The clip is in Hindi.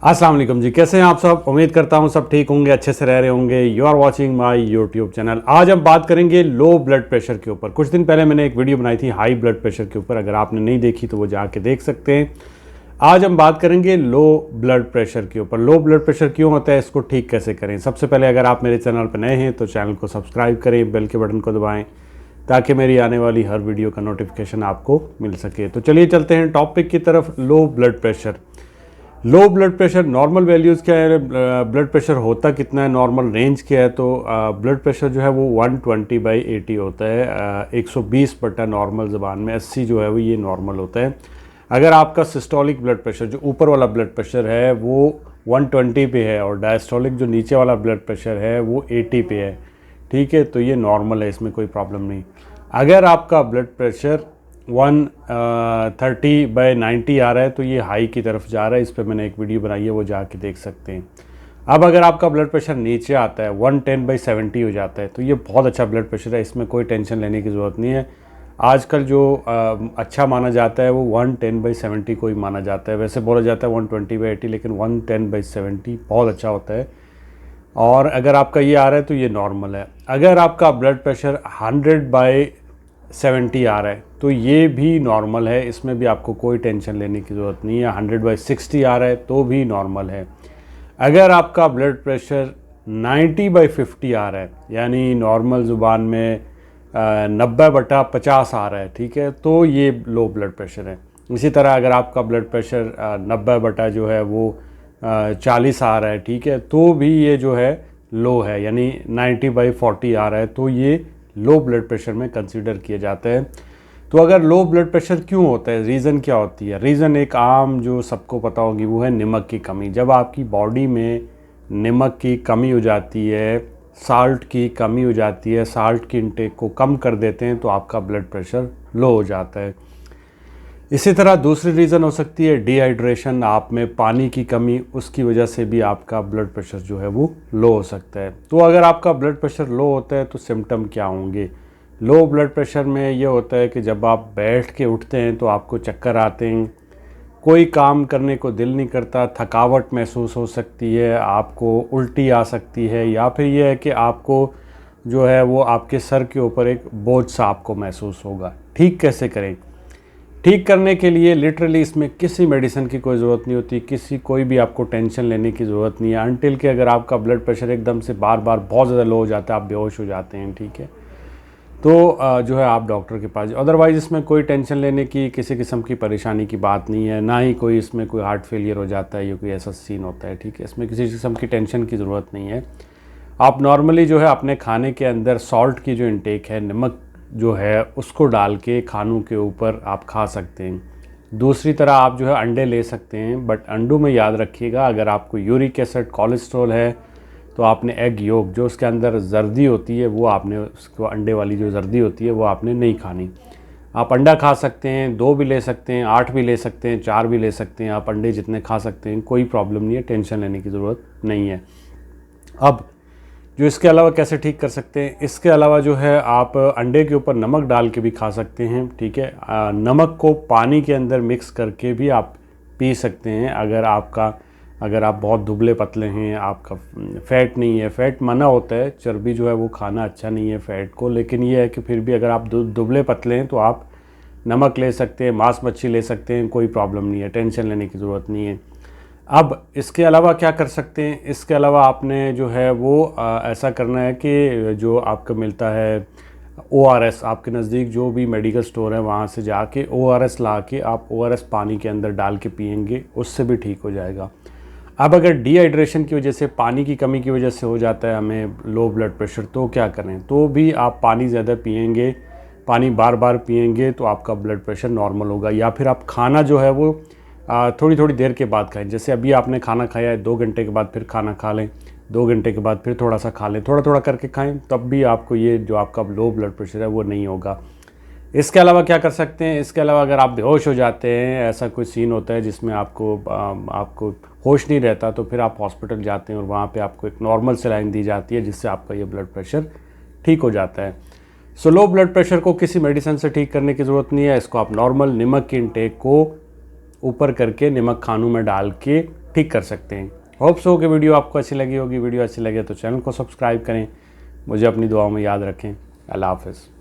अस्सलाम वालेकुम जी, कैसे हैं आप सब। उम्मीद करता हूं सब ठीक होंगे, अच्छे से रह रहे होंगे। You are watching my YouTube channel. आज हम बात करेंगे लो ब्लड प्रेशर के ऊपर। कुछ दिन पहले मैंने एक वीडियो बनाई थी हाई ब्लड प्रेशर के ऊपर, अगर आपने नहीं देखी तो वो जाके देख सकते हैं। आज हम बात करेंगे लो ब्लड प्रेशर के ऊपर। लो ब्लड प्रेशर क्यों होता है, इसको ठीक कैसे करें। सबसे पहले अगर आप मेरे चैनल पर नए हैं तो चैनल को सब्सक्राइब करें, बेल के बटन को दबाएँ ताकि मेरी आने वाली हर वीडियो का नोटिफिकेशन आपको मिल सके। तो चलिए चलते हैं टॉपिक की तरफ। Low blood pressure. Low blood pressure normal values क्या है, ब्लड प्रेशर होता कितना है, नॉर्मल रेंज क्या है। तो ब्लड प्रेशर जो है वो 120/80 होता है। 120 बटा नॉर्मल ज़बान में 80 जो है वो ये नॉर्मल होता है। अगर आपका सिस्टोलिक ब्लड प्रेशर जो ऊपर वाला ब्लड प्रेशर है वो 120 पे है और डायस्टोलिक जो नीचे वाला ब्लड प्रेशर है वो 80 पे है, ठीक है, तो ये नॉर्मल है, इसमें कोई प्रॉब्लम नहीं। अगर आपका ब्लड प्रेशर 130/90 आ रहा है तो ये हाई की तरफ जा रहा है। इस पर मैंने एक वीडियो बनाई है, वो जाके देख सकते हैं। अब अगर आपका ब्लड प्रेशर नीचे आता है 110/70 हो जाता है तो ये बहुत अच्छा ब्लड प्रेशर है, इसमें कोई टेंशन लेने की ज़रूरत नहीं है। आजकल जो अच्छा माना जाता है वो 110/70 को ही माना जाता है। वैसे बोला जाता है 120/80, लेकिन 110/70 बहुत अच्छा होता है। और अगर आपका ये आ रहा है तो ये नॉर्मल है। अगर आपका ब्लड प्रेशर 100/70 आ रहा है तो ये भी नॉर्मल है, इसमें भी आपको कोई टेंशन लेने की ज़रूरत नहीं है। 100/60 आ रहा है तो भी नॉर्मल है। अगर आपका ब्लड प्रेशर 90/50 आ रहा है, यानी नॉर्मल ज़ुबान में 90/50 आ रहा है, ठीक है, तो ये लो ब्लड प्रेशर है। इसी तरह अगर आपका ब्लड प्रेशर 90 जो है वो 40 आ रहा है, ठीक है, तो भी ये जो है लो है, यानी 90/40 आ रहा है तो ये लो ब्लड प्रेशर में कंसीडर किया जाता है। तो अगर लो ब्लड प्रेशर क्यों होता है, रीज़न क्या होती है। रीज़न एक आम जो सबको पता होगी वो है नमक की कमी। जब आपकी बॉडी में नमक की कमी हो जाती है, साल्ट की कमी हो जाती है, साल्ट की इंटेक को कम कर देते हैं तो आपका ब्लड प्रेशर लो हो जाता है। इसी तरह दूसरी रीज़न हो सकती है डिहाइड्रेशन, आप में पानी की कमी, उसकी वजह से भी आपका ब्लड प्रेशर जो है वो लो हो सकता है। तो अगर आपका ब्लड प्रेशर लो होता है तो सिम्टम क्या होंगे। लो ब्लड प्रेशर में ये होता है कि जब आप बैठ के उठते हैं तो आपको चक्कर आते हैं, कोई काम करने को दिल नहीं करता, थकावट महसूस हो सकती है, आपको उल्टी आ सकती है, या फिर ये है कि आपको जो है वो आपके सर के ऊपर एक बोझ सा आपको महसूस होगा। ठीक कैसे करें। ठीक करने के लिए लिटरली इसमें किसी मेडिसिन की कोई ज़रूरत नहीं होती, कोई भी आपको टेंशन लेने की ज़रूरत नहीं है, अनटिल कि अगर आपका ब्लड प्रेशर एकदम से बार बार बहुत ज़्यादा लो हो जाता है, आप बेहोश हो जाते हैं, ठीक है, तो जो है आप डॉक्टर के पास। अदरवाइज़ इसमें कोई टेंशन लेने की, किसी किस्म की परेशानी की बात नहीं है, ना ही कोई इसमें कोई हार्ट फेलियर हो जाता है या कोई ऐसा सीन होता है, ठीक है, इसमें किसी किस्म की टेंशन की ज़रूरत नहीं है। आप नॉर्मली जो है अपने खाने के अंदर सॉल्ट की जो इंटेक है, नमक जो है उसको डाल के खानों के ऊपर आप खा सकते हैं। दूसरी तरह आप जो है अंडे ले सकते हैं, बट अंडों में याद रखिएगा अगर आपको यूरिक एसिड, कोलेस्ट्रॉल है तो आपने एग योक जो उसके अंदर जर्दी होती है वो आपने, उसको अंडे वाली जो जर्दी होती है वो आपने नहीं खानी। आप अंडा खा सकते हैं, 2 भी ले सकते हैं, 8 भी ले सकते हैं, 4 भी ले सकते हैं, आप अंडे जितने खा सकते हैं, कोई प्रॉब्लम नहीं है, टेंशन लेने की ज़रूरत नहीं है। अब जो इसके अलावा कैसे ठीक कर सकते हैं, इसके अलावा जो है आप अंडे के ऊपर नमक डाल के भी खा सकते हैं, ठीक है। नमक को पानी के अंदर मिक्स करके भी आप पी सकते हैं। अगर आप बहुत दुबले पतले हैं, आपका फ़ैट नहीं है, फ़ैट मना होता है, चर्बी जो है वो खाना अच्छा नहीं है फ़ैट को, लेकिन ये है कि फिर भी अगर आप दुबले पतले हैं तो आप नमक ले सकते हैं, मांस मच्छी ले सकते हैं, कोई प्रॉब्लम नहीं है, टेंशन लेने की ज़रूरत नहीं है। अब इसके अलावा क्या कर सकते हैं, इसके अलावा आपने जो है वो ऐसा करना है कि जो आपको मिलता है ORS, आपके नज़दीक जो भी मेडिकल स्टोर है वहाँ से जाके ORS ला के आप ORS पानी के अंदर डाल के पिएंगे, उससे भी ठीक हो जाएगा। अब अगर डिहाइड्रेशन की वजह से, पानी की कमी की वजह से हो जाता है हमें लो ब्लड प्रेशर, तो क्या करें। तो भी आप पानी ज़्यादा पिएंगे, पानी बार बार पिएंगे तो आपका ब्लड प्रेशर नॉर्मल होगा। या फिर आप खाना जो है वो थोड़ी थोड़ी देर के बाद खाएं। जैसे अभी आपने खाना खाया है, 2 घंटे के बाद फिर खाना खा लें, 2 घंटे के बाद फिर थोड़ा सा खा लें, थोड़ा थोड़ा करके खाएं, तब भी आपको ये जो आपका लो ब्लड प्रेशर है वो नहीं होगा। इसके अलावा क्या कर सकते हैं, इसके अलावा अगर आप बेहोश हो जाते हैं, ऐसा कोई सीन होता है जिसमें आपको होश नहीं रहता, तो फिर आप हॉस्पिटल जाते हैं और वहाँ पे आपको एक नॉर्मल सलाइन दी जाती है जिससे आपका ये ब्लड प्रेशर ठीक हो जाता है। सो लो ब्लड प्रेशर को किसी मेडिसिन से ठीक करने की ज़रूरत नहीं है, इसको आप नॉर्मल नमक की इंटेक को ऊपर करके नमक खानों में डाल के ठीक कर सकते हैं। होप्स हो कि वीडियो आपको अच्छी लगी होगी। वीडियो अच्छी लगे तो चैनल को सब्सक्राइब करें। मुझे अपनी दुआओं में याद रखें। अल्लाह हाफ़िज़।